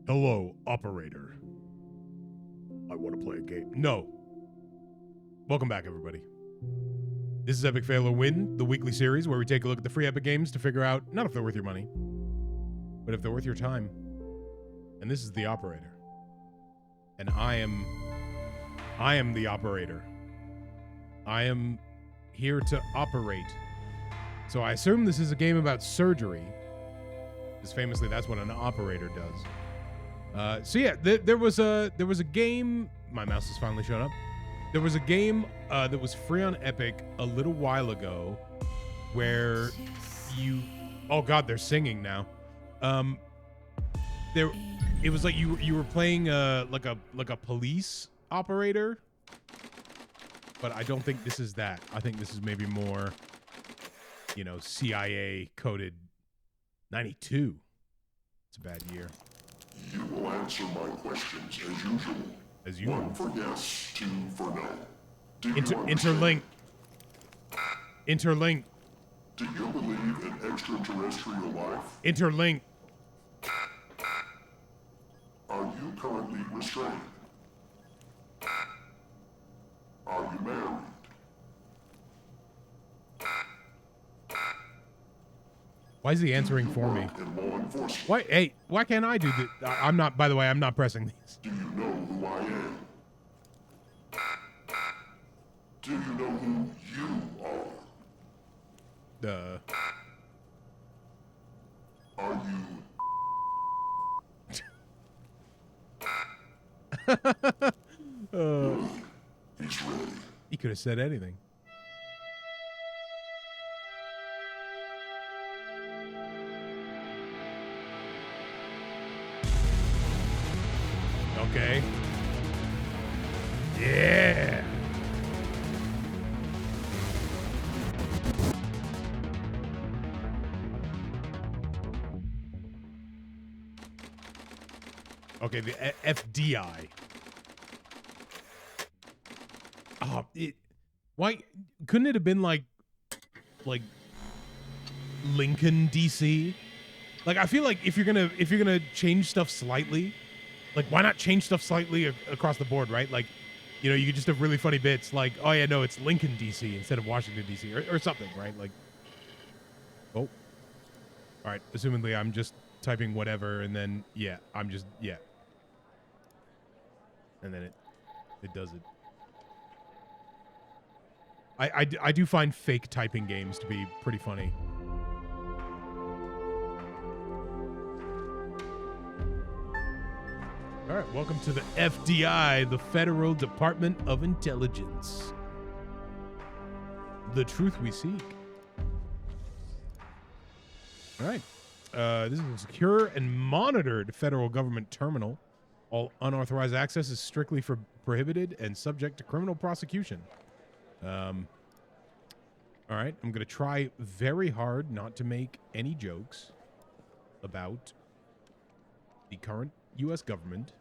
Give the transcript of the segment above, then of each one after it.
Hello, operator. I want to play a game. No. Welcome back, everybody. This is Epic Fail or Win, the weekly series where we take a look at the free Epic games to figure out not if they're worth your money, but if they're worth your time. And this is the operator. And I am the operator. I am here to operate. So I assume this is a game about surgery, because famously that's what an operator does. So yeah, there was a game. My mouse has finally shown up. There was a game that was free on Epic a little while ago, where you. Oh God, they're singing now. It was like you were playing like a police operator, but I don't think this is that. I think this is maybe more, CIA coded. 92. It's a bad year. You will answer my questions as usual. As usual. 1 for yes, 2 for no. Interlink. Interlink. Do you believe in extraterrestrial life? Interlink. Are you currently restrained? Are you married? Why is he answering for me? Why? Hey, why can't I do this? I'm not. By the way, I'm not pressing these. Do you know who I am? Do you know who you are? Are you? He's ready. He could have said anything. Okay. Yeah. Okay, the FDI. Oh, why couldn't it have been like Lincoln, DC? Like, I feel like if you're gonna change stuff slightly, like, why not change stuff slightly across the board, right? Like, you could just have really funny bits like, oh yeah, no, it's Lincoln, DC instead of Washington, DC, or something, right? Like, oh, all right. Assumingly, I'm just typing whatever, and then yeah, and then it does it. I do find fake typing games to be pretty funny. All right, welcome to the FDI, the Federal Department of Intelligence. The truth we seek. All right. This is a secure and monitored federal government terminal. All unauthorized access is strictly prohibited and subject to criminal prosecution. All right, I'm going to try very hard not to make any jokes about the current U.S. government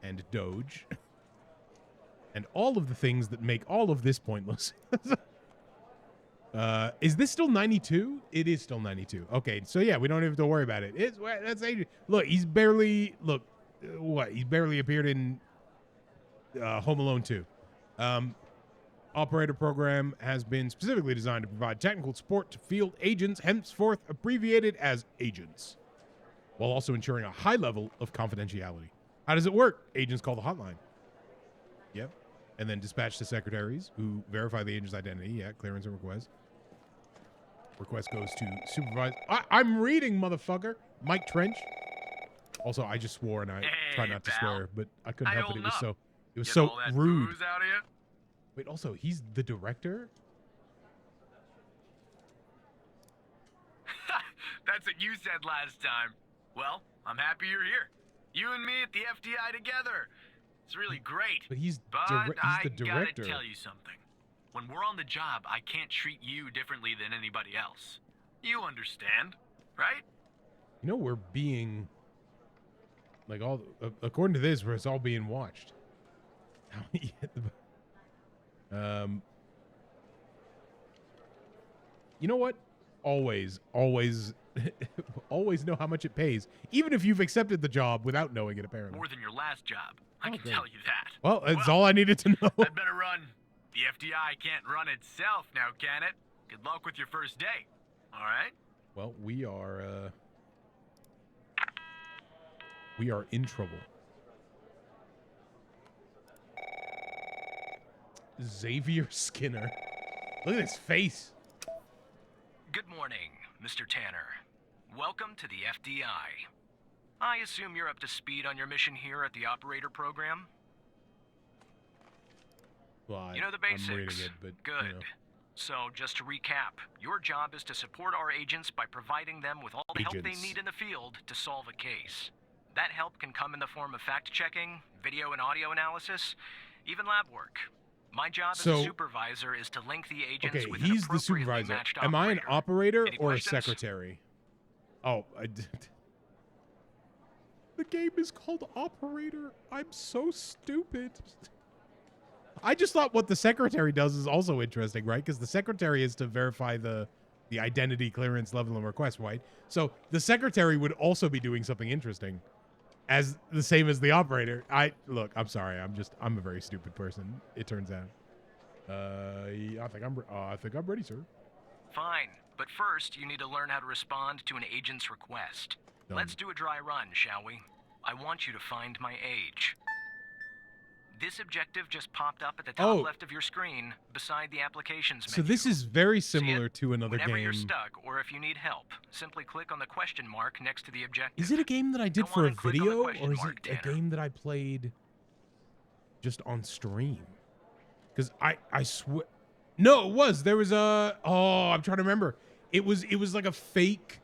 and Doge and all of the things that make all of this pointless. Is this still 92? It is still 92. Okay, so yeah, we don't have to worry about it. That's age. Look, he's barely he's barely appeared in Home Alone 2. Operator program has been specifically designed to provide technical support to field agents, henceforth abbreviated as agents, while also ensuring a high level of confidentiality. How does it work? Agents call the hotline. Yep. And then dispatch to secretaries who verify the agent's identity. Yeah, clearance and request. Request goes to supervise. I'm reading, motherfucker. Mike Trench. Also, I just swore, and I try not to swear, but I couldn't help it. It was so rude. Wait, also, he's the director? That's what you said last time. Well, I'm happy you're here. You and me at the FDI together. It's really great. But he's the director. I gotta tell you something. When we're on the job, I can't treat you differently than anybody else. You understand, right? We're being... Like, according to this, it's all being watched. You know what? Always always know how much it pays, even if you've accepted the job without knowing it, apparently. More than your last job. I can great. tell you that. Well, that's all I needed to know. I'd better run. The FDI can't run itself now, can it? Good luck with your first day. All right? Well, we are in trouble. Xavier Skinner. Look at his face. Good morning, Mr. Tanner. Welcome to the FDI. I assume you're up to speed on your mission here at the operator program? Well, You know the basics. I'm reading it, but Good. you know. So, just to recap, your job is to support our agents by providing them with all the help they Agents. need in the field to solve a case. That help can come in the form of fact-checking, video and audio analysis, even lab work. My job as a supervisor is to link the agents with an he's the appropriately supervisor. matched Am I an operator Any or a questions? secretary? Oh, I did. The game is called Operator. I'm so stupid. I just thought what the secretary does is also interesting, right? Because the secretary is to verify the identity, clearance, level, and request, right? So the secretary would also be doing something interesting, as the same as the operator. I'm sorry. I'm a very stupid person. It turns out. I think I'm ready, sir. Fine, but first you need to learn how to respond to an agent's request. Done. Let's do a dry run, shall we? I want you to find my age. This objective just popped up at the top left of your screen, beside the applications menu. So this is very See similar it? to another Whenever game. you're stuck, or if you need help, simply click on the question mark next to the objective. Is it a game that I did Go for on a and click on the video, question or is mark, it a Tanner. game that I played just on stream? Because I swear, no, it was. There was a. Oh, I'm trying to remember. It was like a fake.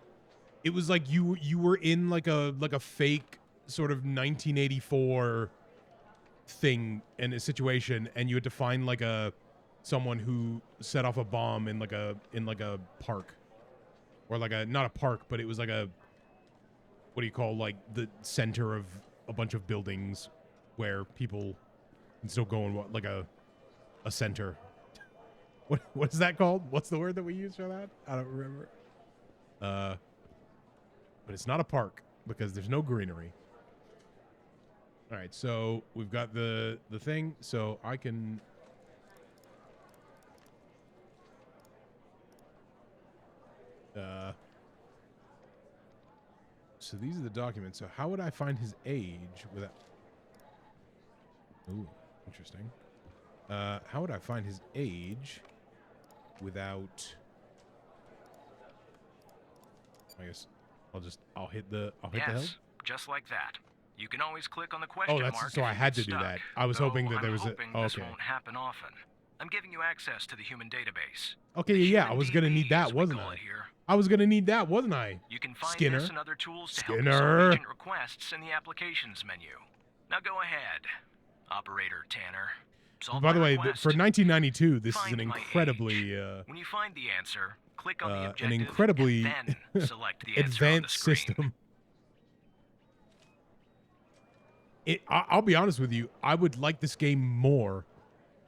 It was like you were in like a fake sort of 1984 thing in a situation, and you had to find like someone who set off a bomb in like a park, or like not a park, but it was like a, what do you call, like the center of a bunch of buildings where people can still go in, like a center. What is that called? What's the word that we use for that? I don't remember. But it's not a park because there's no greenery. All right, so we've got the thing, so I can. So these are the documents. So how would I find his age without? Ooh, interesting. How would I find his age without? I guess I'll hit the help. Yes, just like that. You can always click on the question Oh, mark. that's so if I you had get to do stuck. that. I was Though hoping that there I'm was hoping a. this Okay. won't happen often. I'm giving you access to the human database. Okay, The yeah, I human was gonna DB, need that, as we wasn't call I? it here. I was gonna need that, wasn't I? You can find Skinner. this and other tools to help you solve Skinner. agent requests in the applications menu. Now go ahead, Operator Tanner. Solve By the my way, request. for 1992, this is Find an my incredibly age. When you find the answer, click on the objective an incredibly and then select the answer on the advanced screen. system. I'll be honest with you. I would like this game more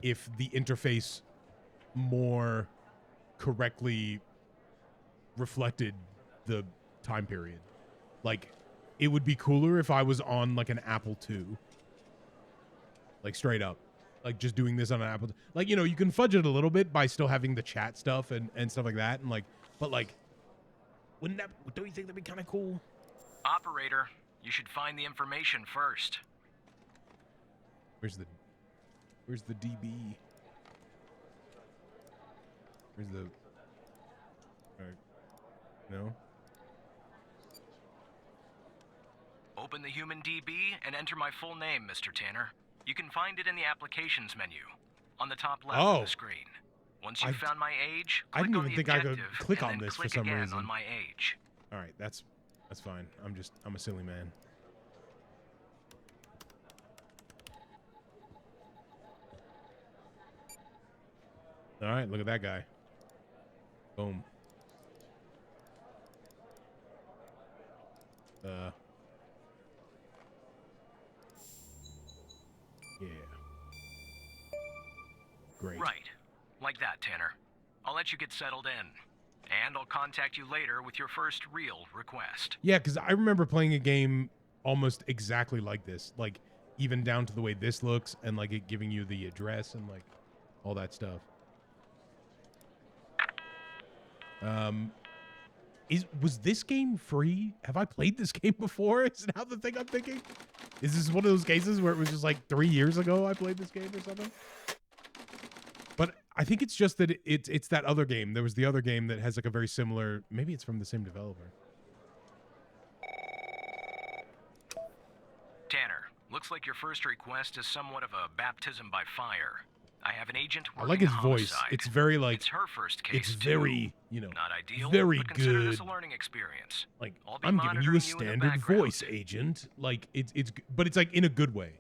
if the interface more correctly reflected the time period. Like, it would be cooler if I was on like an Apple II. Like, straight up. Like, just doing this on an Apple II. Like, you know, you can fudge it a little bit by still having the chat stuff and stuff like that. And like, but like, don't you think that'd be kind of cool? Operator, you should find the information first. Where's the DB? Where's the? No. Open the human DB and enter my full name, Mr. Tanner. You can find it in the applications menu, on the top left of the screen. Once you've found my age, I click didn't on even the think I could objective, click and on then this for click some again reason. on my age. All right, that's fine. I'm a silly man. All right, look at that guy. Boom. Yeah. Great. Right. Like that, Tanner. I'll let you get settled in. and I'll contact you later with your first real request. Yeah, because I remember playing a game almost exactly like this, like even down to the way this looks and like it giving you the address and like all that stuff. Was this game free? Have I played this game before? Is now the thing I'm thinking? Is this one of those cases where it was just like 3 years ago I played this game or something? But I think it's just that it's that other game. There was the other game that has like a very similar, maybe it's from the same developer. Tanner, looks like your first request is somewhat of a baptism by fire. I have an agent working I like his voice. homicide. It's very like It's her first case. it's very, you know, not ideal, very but consider good. this a learning experience. Like, I'll be I'm giving you monitoring a you in the standard background. voice, agent. Like it's but it's like in a good way.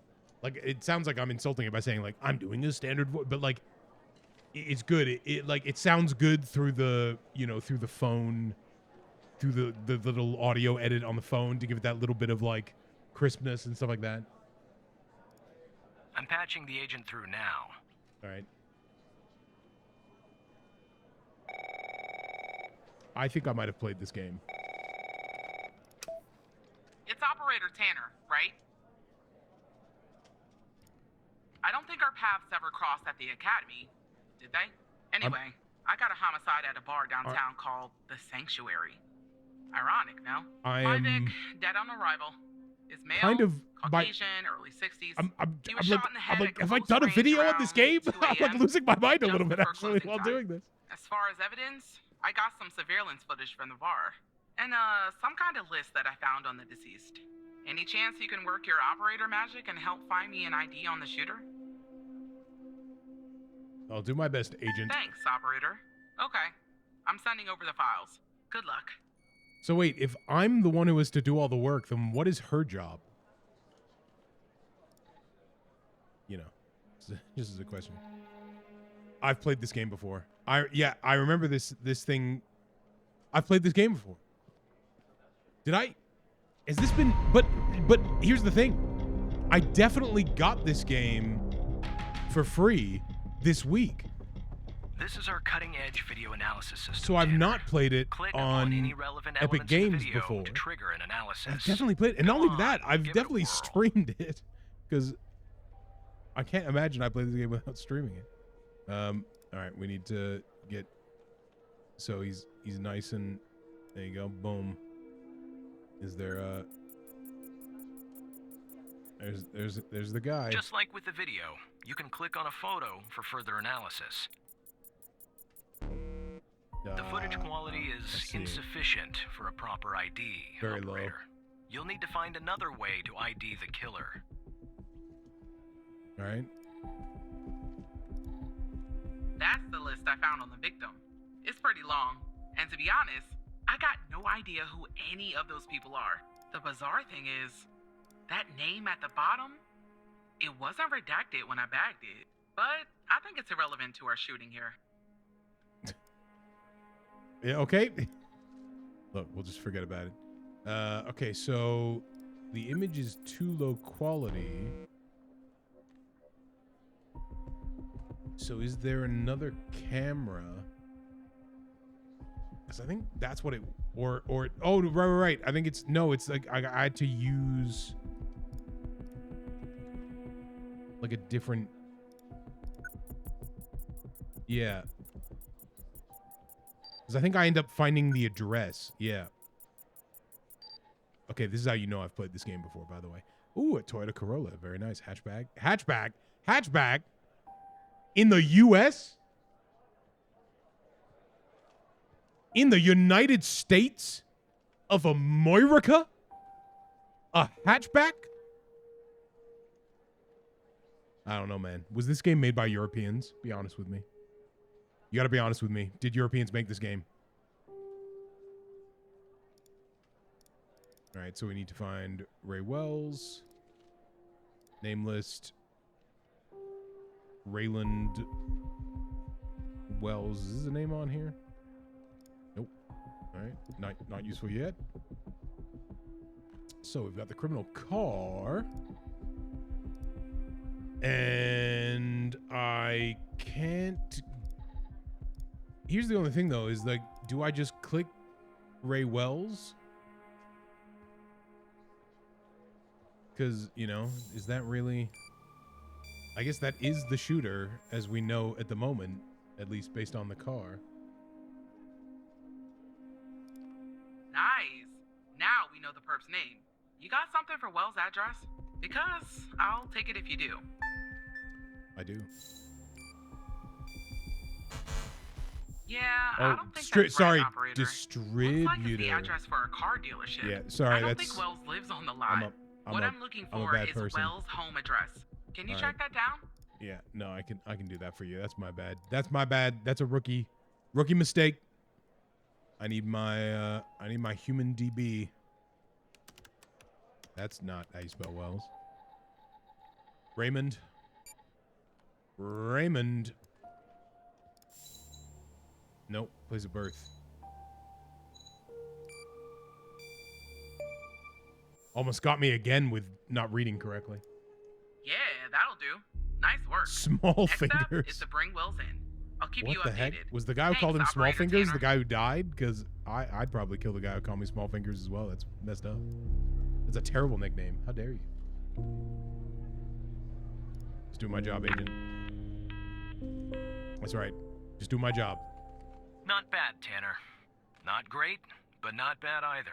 Like it sounds like I'm insulting it by saying like I'm doing a standard voice, but like it's good. It like it sounds good through the, you know, through the phone, through the little audio edit on the phone to give it that little bit of like crispness and stuff like that. I'm patching the agent through now. All right. I think I might have played this game. It's Operator Tanner, right? I don't think our paths ever crossed at the academy, did they? Anyway, I got a homicide at a bar downtown called The Sanctuary. Ironic, no? Hi, Vic. Dead on arrival. Is male, kind of Caucasian, early 60s. I'm he was shot in the head like, at have I close done a range video on around this game? 2 I'm like a.m., losing my mind a just little bit before actually closing while time. doing this. As far as evidence, I got some surveillance footage from the bar. And some kind of list that I found on the deceased. Any chance you can work your operator magic and help find me an ID on the shooter? I'll do my best, agent. Thanks, operator. Okay. I'm sending over the files. Good luck. So wait, if I'm the one who is to do all the work, then what is her job? You know, just as a question. I've played this game before. I remember this thing. I've played this game before. Did I? Has this been? But here's the thing. I definitely got this game for free this week. This is our cutting-edge video analysis system. So I've Tanner. not played it Click on any relevant Epic elements in the Games video before. to trigger an analysis. I've definitely played it. And not Come only that, on, I've give it a definitely whirl. streamed it because I can't imagine I played this game without streaming it. All right, we need to get. So he's nice and there you go. Boom. Is there there's the guy. Just like with the video, you can click on a photo for further analysis. The footage quality is insufficient for a proper ID, Very low. operator. You'll need to find another way to ID the killer. All right. That's the list I found on the victim. It's pretty long. And to be honest, I got no idea who any of those people are. The bizarre thing is, that name at the bottom, it wasn't redacted when I bagged it. But I think it's irrelevant to our shooting here. Yeah, okay. Look, we'll just forget about it. Okay, so the image is too low quality. So is there another camera? Because I think that's what it, or oh, right. I think it's, no, it's like I had to use like a different, yeah. Because I think I end up finding the address. Yeah. Okay, this is how you know I've played this game before, by the way. Ooh, a Toyota Corolla. Very nice. Hatchback. In the U.S.? In the United States of America? A hatchback? I don't know, man. Was this game made by Europeans? Be honest with me. You gotta be honest with me. Did Europeans make this game? All right, so we need to find Ray Wells. Name list. Rayland Wells. Is the name on here? Nope. All right, not useful yet. So we've got the criminal car. And I can't... Here's the only thing, though, is like, do I just click Ray Wells? Because, you know, is that really... I guess that is the shooter, as we know at the moment, at least based on the car. Nice. Now we know the perp's name. You got something for Wells' address? Because I'll take it if you do. I do. Yeah, I don't think that's sorry, right, operator. distributor. Looks like it's the address for a car dealership. Yeah, sorry, I don't that's... think Wells lives on the lot. What I'm looking for is person. Wells' home address. Can you All track that down? Yeah, no, I can do that for you. That's my bad. That's my bad. That's a rookie mistake. I need my human DB. That's not how you spell Wells. Raymond. Nope, place of birth. Almost got me again with not reading correctly. Yeah, that'll do. Nice work. Small Next fingers. up is to bring Wells in. I'll keep What you the updated. heck? Was the guy who called him Small Fingers the guy who died? Because I'd probably kill the guy who called me Small Fingers as well. That's messed up. It's a terrible nickname. How dare you? Just do my job, agent. That's right. Just do my job. Not bad, Tanner. Not great, but not bad either.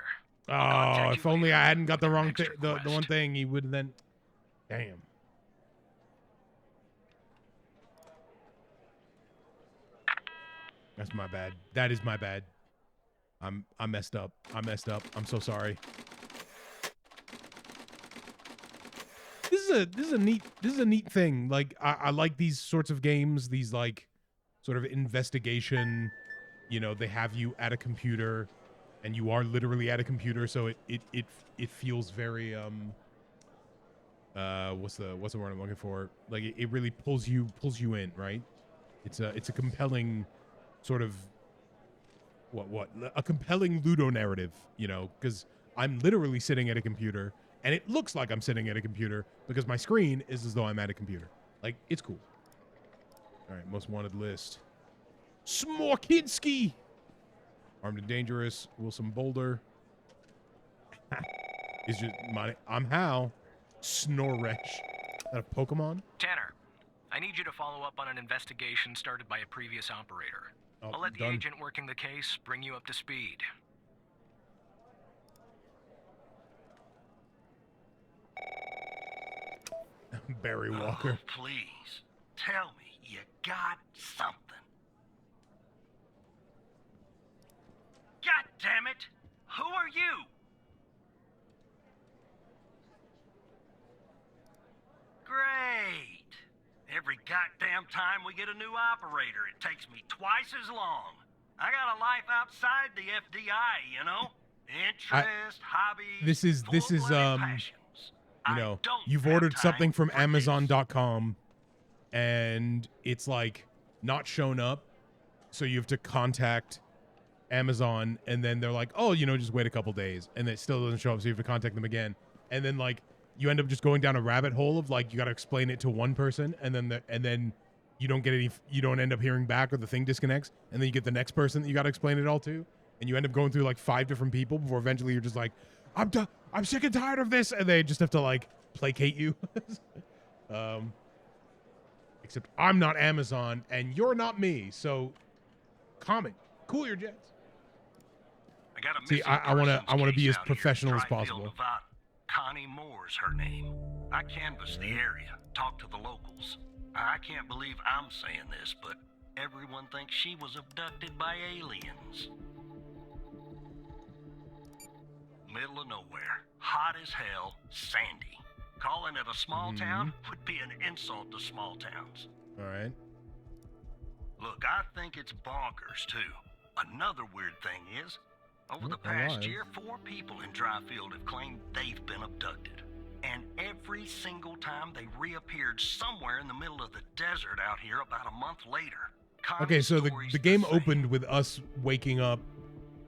Oh, if only I hadn't got the wrong thing, the one thing he would then... Damn. That's my bad. That is my bad. I messed up. I'm so sorry. This is a neat thing. Like I like these sorts of games, these like sort of investigation, you know, they have you at a computer and you are literally at a computer, so it feels very what's the word I'm looking for? Like it really pulls you in, right? It's a compelling sort of a compelling Ludo narrative, you know, because I'm literally sitting at a computer and it looks like I'm sitting at a computer because my screen is as though I'm at a computer. Like, it's cool. All right, most wanted list. Smorkinski. Armed and dangerous. Wilson Boulder. Is just my... I'm Hal. Snoresh. Is that a Pokemon? Tanner, I need you to follow up on an investigation started by a previous operator. Oh, I'll let the done. agent working the case bring you up to speed. Barry Walker. Oh, please, tell me you got something. God damn it! Who are you? Great. Every goddamn time we get a new operator, it takes me twice as long. I got a life outside the FDI, you know? Interest, hobbies, This is passions. you know, you've ordered something from Amazon.com and it's like not shown up, so you have to contact Amazon, and then they're like, oh, you know, just wait a couple days, and it still doesn't show up, so you have to contact them again, and then like you end up just going down a rabbit hole of like you got to explain it to one person, and then you don't get any, you don't end up hearing back, or the thing disconnects, and then you get the next person that you got to explain it all to, and you end up going through like 5 different people before eventually you're just like, I'm sick and tired of this, and they just have to like placate you. Except I'm not Amazon and you're not me, so cool your jets. I got a See, I want to be as professional as Dryfield, possible. Nevada. Connie Moore's her name. I canvassed the area, talked to the locals. I can't believe I'm saying this, but everyone thinks she was abducted by aliens. Middle of nowhere, hot as hell, sandy. Calling it a small town would be an insult to small towns. All right. Look, I think it's bonkers, too. Another weird thing is, over the past year, 4 people in Dryfield have claimed they've been abducted. And every single time they reappeared somewhere in the middle of the desert out here about a month later. Okay, so the game opened with us waking up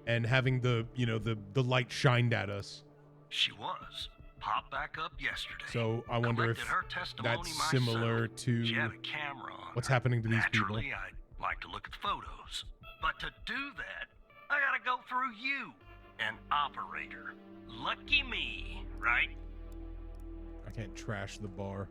and having the, you know, the light shined at us. She was. Popped back up yesterday. So I wonder if that's similar to she had a camera on what's her. happening to these people. Naturally, I'd like to look at the photos. But to do that, I gotta go through you, an operator. Lucky me, right? I can't trash the bar.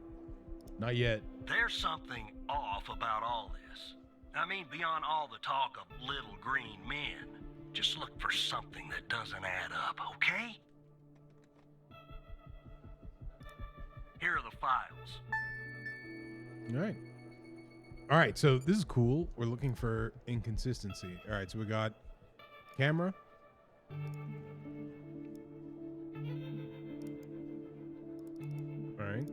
Not yet. There's something off about all this. I mean, beyond all the talk of little green men. Just look for something that doesn't add up, okay? Here are the files. All right, so this is cool. We're looking for inconsistency. All right, so we got camera. All right.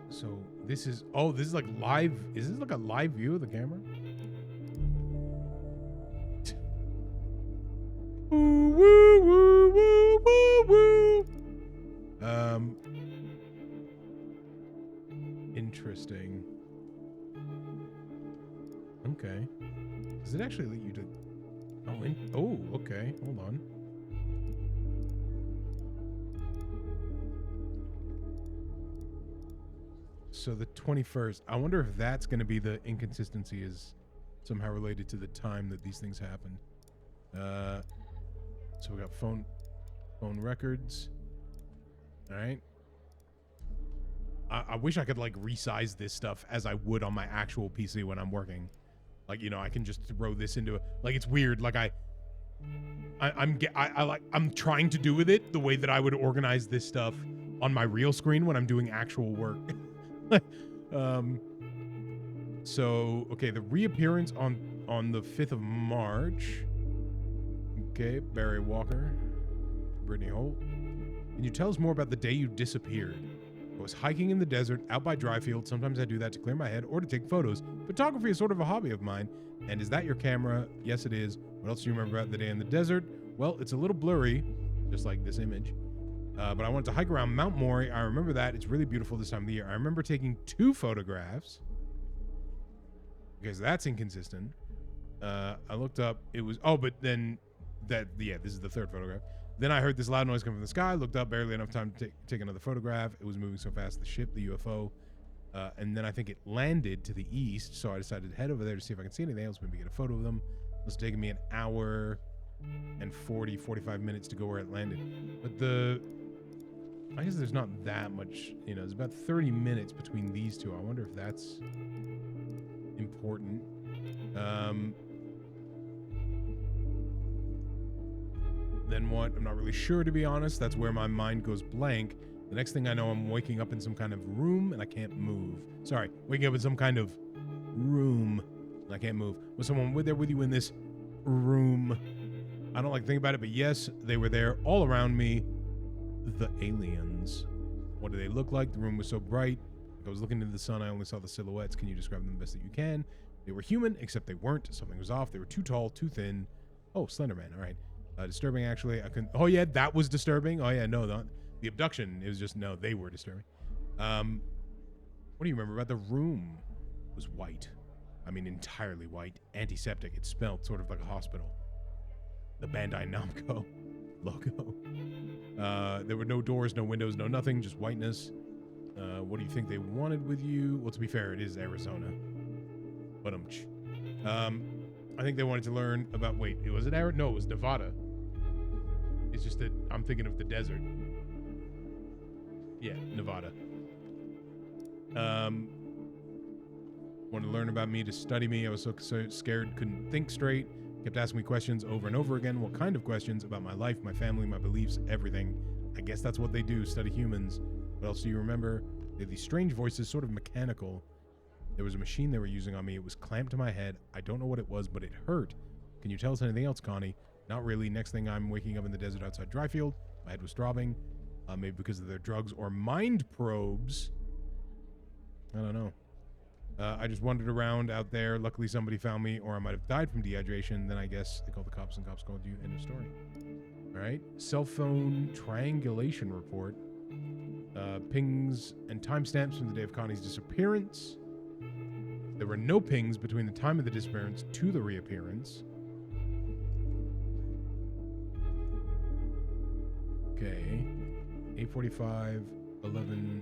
So this is like live. Is this like a live view of the camera? Woo, woo, woo, woo, woo, woo. Interesting. Okay. Does it actually let you to? Oh, okay. Hold on. So the 21st. I wonder if that's going to be the inconsistency is somehow related to the time that these things happened. So we got phone records. All right. I wish I could like resize this stuff as I would on my actual PC when I'm working. Like, you know, I can just throw this into it. Like, it's weird. Like I'm trying to do with it the way that I would organize this stuff on my real screen when I'm doing actual work. So okay, the reappearance on the 5th of March. Okay, Barry Walker, Brittany Holt. Can you tell us more about the day you disappeared? I was hiking in the desert, out by Dryfield. Sometimes I do that to clear my head or to take photos. Photography is sort of a hobby of mine. And is that your camera? Yes, it is. What else do you remember about the day in the desert? Well, it's a little blurry, just like this image. But I wanted to hike around Mount Maury. I remember that. It's really beautiful this time of the year. I remember taking 2 photographs. Because that's inconsistent. I looked up. It was... Oh, but then... this is the 3rd photograph. Then I heard this loud noise coming from the sky, looked up, barely enough time to take another photograph. It was moving so fast, the ship, the UFO. And then I think it landed to the east, so I decided to head over there to see if I can see anything else, maybe get a photo of them. It was taking me an hour and 45 minutes to go where it landed. But I guess there's not that much, you know, there's about 30 minutes between these two. I wonder if that's important. Then what? I'm not really sure, to be honest. That's where my mind goes blank. The next thing I know, I'm waking up in some kind of room and I can't move. Sorry, waking up in some kind of room and I can't move. Was someone there with you in this room? I don't like to think about it, but yes, they were there all around me. The aliens. What do they look like? The room was so bright. Like I was looking into the sun, I only saw the silhouettes. Can you describe them the best that you can? They were human, except they weren't. Something was off. They were too tall, too thin. Oh, Slender Man. All right. Disturbing, actually. Oh, yeah, that was disturbing. Oh, yeah, no, the abduction. It was just, no, they were disturbing. What do you remember about the room? It was white. I mean, entirely white. Antiseptic. It smelled sort of like a hospital. The Bandai Namco logo. There were no doors, no windows, no nothing, just whiteness. What do you think they wanted with you? Well, to be fair, it is Arizona. But I think they wanted to learn about, was it Arizona? No, it was Nevada. It's just that I'm thinking of the desert. Yeah, Nevada. Wanted to learn about me, to study me. I was so scared, couldn't think straight. Kept asking me questions over and over again. What kind of questions? About my life, my family, my beliefs, everything. I guess that's what they do, study humans. What else do you remember? They had these strange voices, sort of mechanical. There was a machine they were using on me. It was clamped to my head. I don't know what it was, but it hurt. Can you tell us anything else, Connie? Not really. Next thing, I'm waking up in the desert outside Dryfield. My head was throbbing. Maybe because of their drugs or mind probes. I don't know. I just wandered around out there. Luckily, somebody found me, or I might have died from dehydration. Then I guess they called the cops, and cops called you. End of story. All right. Cell phone triangulation report. Pings and timestamps from the day of Connie's disappearance. There were no pings between the time of the disappearance to the reappearance. Okay. 8:45, 11.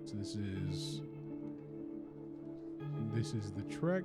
So this is the trek.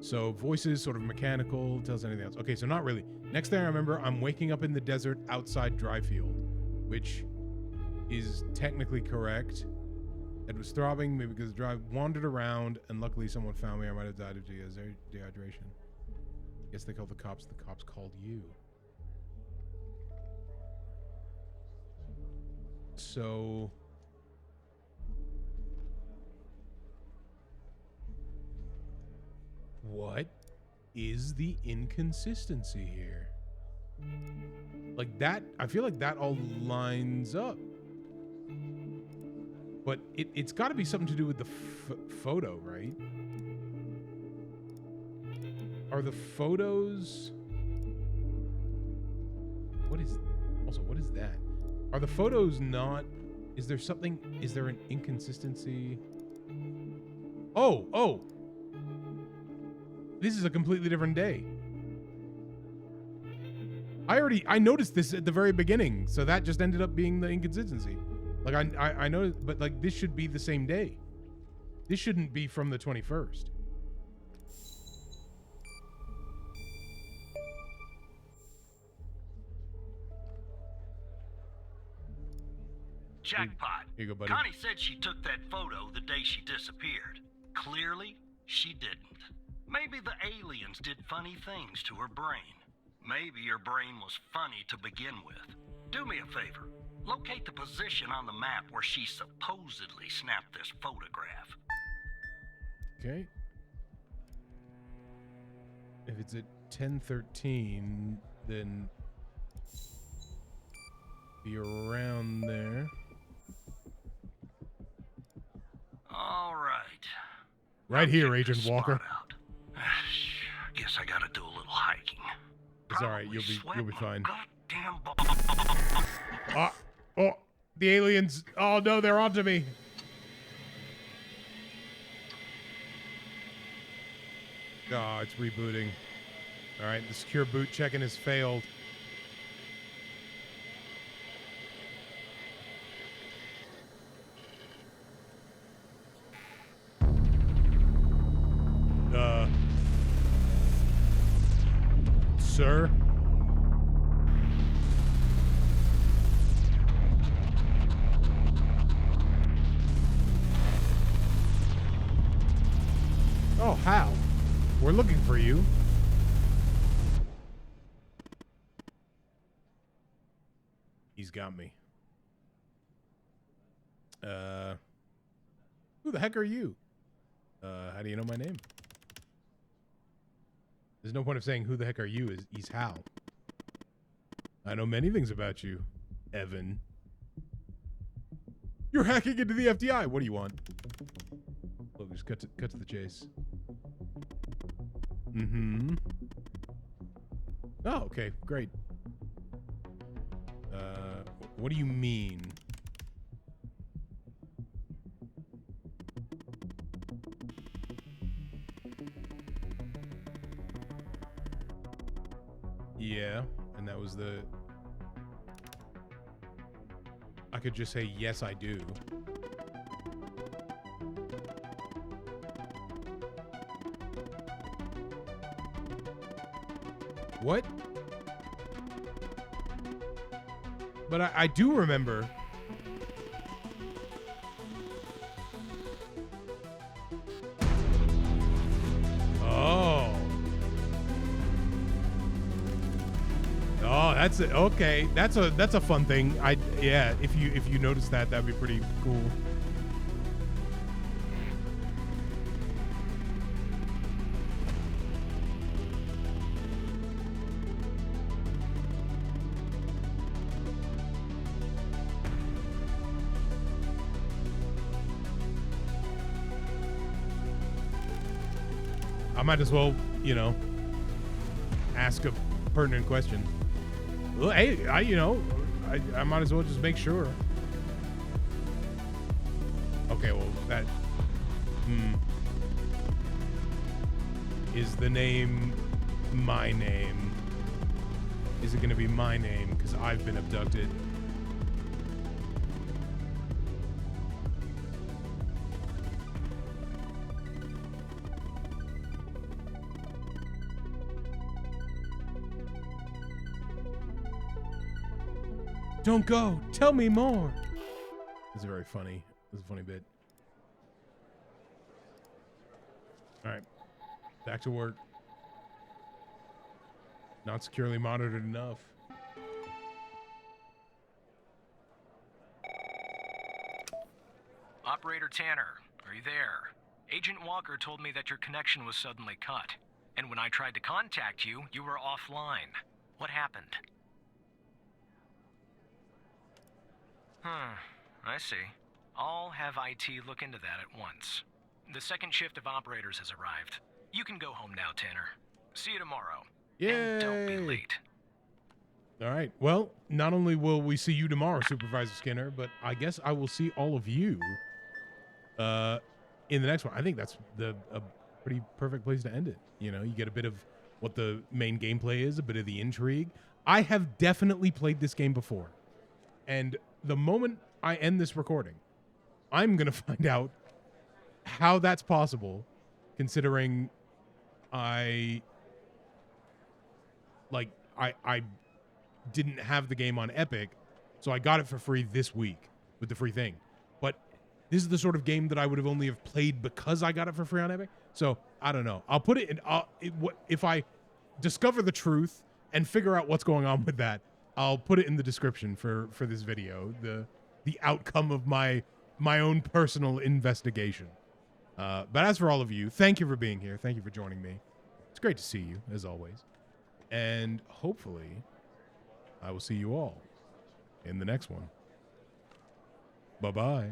So voices, sort of mechanical, tells anything else. Okay, so not really. Next thing I remember, I'm waking up in the desert outside Dryfield, which is technically correct. It was throbbing, maybe because the drive wandered around, and luckily someone found me. I might have died of dehydration. Guess they called the cops. The cops called you. So... what is the inconsistency here? Like that, I feel like that all lines up. But it's got to be something to do with the photo, right? Are the photos... what is that? Are the photos not... is there something... is there an inconsistency? Oh! This is a completely different day. I noticed this at the very beginning, so that just ended up being the inconsistency. Like I know, but like this should be the same day. This shouldn't be from the 21st. Jackpot. Here you go, buddy. Connie said she took that photo the day she disappeared. Clearly, she didn't. Maybe the aliens did funny things to her brain. Maybe her brain was funny to begin with. Do me a favor. Locate the position on the map where she supposedly snapped this photograph. Okay. If it's at 10:13, then be around there. All right. Right here, Agent Walker. Guess I gotta do a little hiking. It's all right. You'll be fine. Goddamn Oh, the aliens! Oh no, they're onto me. Oh, it's rebooting. All right, the secure boot checking has failed. Sir? Oh, Hal. We're looking for you. He's got me. Who the heck are you? How do you know my name? There's no point of saying who the heck are you. He's Hal. I know many things about you, Evan. You're hacking into the FDI. What do you want? Look, just cut to the chase. Mm-hmm. Oh, okay, great. What do you mean? Yeah, and that was the... I could just say, yes, I do. What? But I do remember. Oh. Oh, that's it. Okay, that's a fun thing. Yeah, if you notice that, that'd be pretty cool. I might as well, ask a pertinent question. Well, hey, I might as well just make sure. Okay, well, that... Is the name my name? Is it going to be my name? Because I've been abducted. Don't go. Tell me more. It's very funny. It's a funny bit. All right. Back to work. Not securely monitored enough. Operator Tanner, are you there? Agent Walker told me that your connection was suddenly cut. And when I tried to contact you, you were offline. What happened? I see. I'll have IT look into that at once. The second shift of operators has arrived. You can go home now, Tanner. See you tomorrow. Yay! And don't be late. All right. Well, not only will we see you tomorrow, Supervisor Skinner, but I guess I will see all of you in the next one. I think that's a pretty perfect place to end it. You know, you get a bit of what the main gameplay is, a bit of the intrigue. I have definitely played this game before. And the moment I end this recording, I'm going to find out how that's possible, considering I didn't have the game on Epic, so I got it for free this week with the free thing. But this is the sort of game that I would have only have played because I got it for free on Epic. So I don't know. I'll put it in. If I discover the truth and figure out what's going on with that, I'll put it in the description for this video. The outcome of my own personal investigation. But as for all of you, thank you for being here. Thank you for joining me. It's great to see you, as always. And hopefully, I will see you all in the next one. Bye-bye.